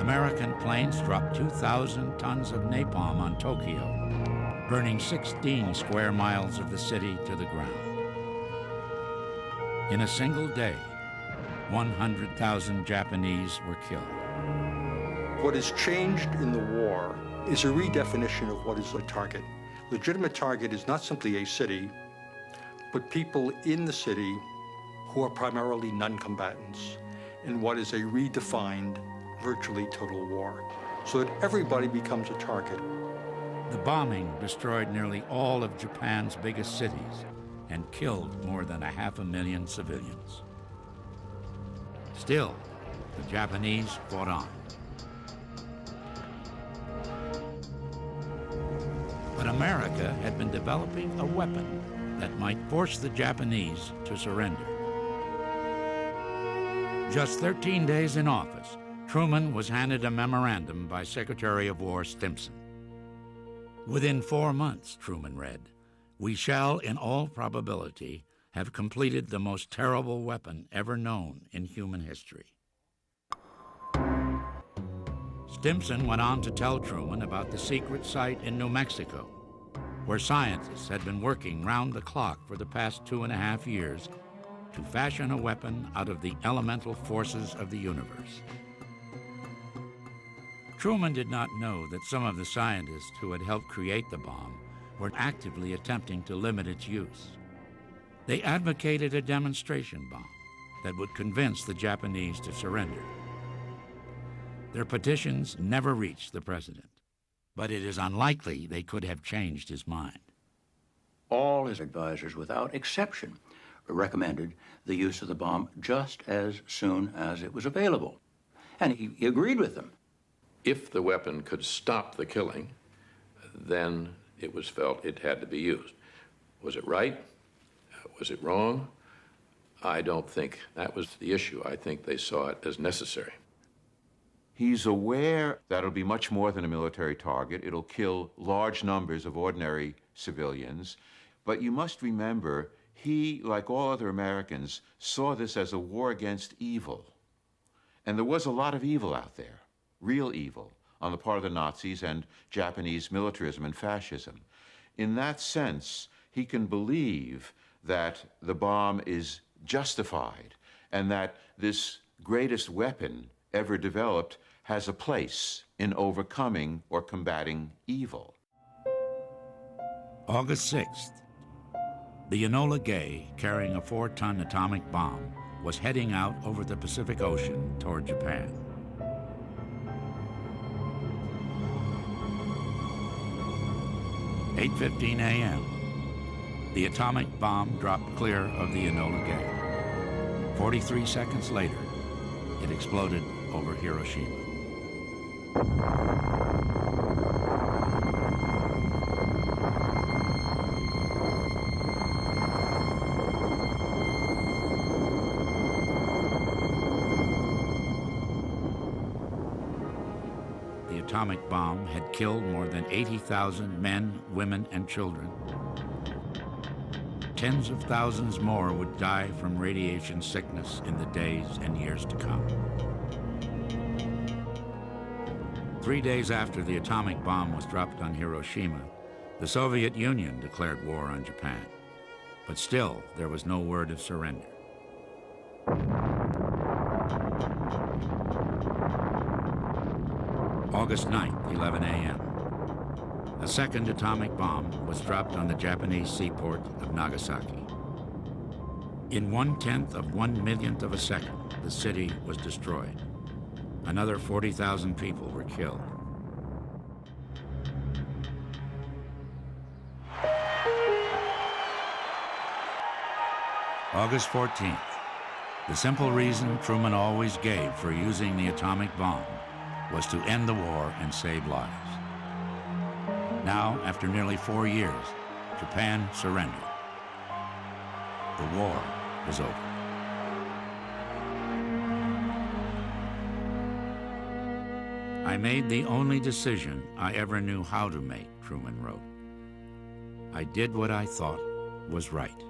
American planes dropped 2,000 tons of napalm on Tokyo, burning 16 square miles of the city to the ground. In a single day, 100,000 Japanese were killed. What has changed in the war is a redefinition of what is a target. Legitimate target is not simply a city, but people in the city who are primarily non-combatants in what is a redefined, virtually total war, so that everybody becomes a target. The bombing destroyed nearly all of Japan's biggest cities and killed more than 500,000 civilians. Still, the Japanese fought on. But America had been developing a weapon that might force the Japanese to surrender. Just 13 days in office, Truman was handed a memorandum by Secretary of War Stimson. Within 4 months, Truman read, "We shall, in all probability, have completed the most terrible weapon ever known in human history." Stimson went on to tell Truman about the secret site in New Mexico, where scientists had been working round the clock for the past 2.5 years to fashion a weapon out of the elemental forces of the universe. Truman did not know that some of the scientists who had helped create the bomb were actively attempting to limit its use. They advocated a demonstration bomb that would convince the Japanese to surrender. Their petitions never reached the president, but it is unlikely they could have changed his mind. All his advisors, without exception, recommended the use of the bomb just as soon as it was available. And he agreed with them. If the weapon could stop the killing, then it was felt it had to be used. Was it right? Was it wrong? I don't think that was the issue. I think they saw it as necessary. He's aware that it'll be much more than a military target. It'll kill large numbers of ordinary civilians. But you must remember, he, like all other Americans, saw this as a war against evil. And there was a lot of evil out there, real evil, on the part of the Nazis and Japanese militarism and fascism. In that sense, he can believe that the bomb is justified and that this greatest weapon ever developed has a place in overcoming or combating evil. August 6th, the Enola Gay, carrying a 4-ton atomic bomb, was heading out over the Pacific Ocean toward Japan. At 8:15 a.m., the atomic bomb dropped clear of the Enola Gay. 43 seconds later, it exploded over Hiroshima. The atomic bomb had killed more than 80,000 men, women, and children. Tens of thousands more would die from radiation sickness in the days and years to come. 3 days after the atomic bomb was dropped on Hiroshima, the Soviet Union declared war on Japan. But still, there was no word of surrender. August 9th, 11 a.m. A second atomic bomb was dropped on the Japanese seaport of Nagasaki. In 1/10 of 1/1,000,000th of a second, the city was destroyed. Another 40,000 people were killed. August 14th. The simple reason Truman always gave for using the atomic bomb was to end the war and save lives. Now, after nearly 4 years, Japan surrendered. The war was over. I made the only decision I ever knew how to make, Truman wrote. I did what I thought was right.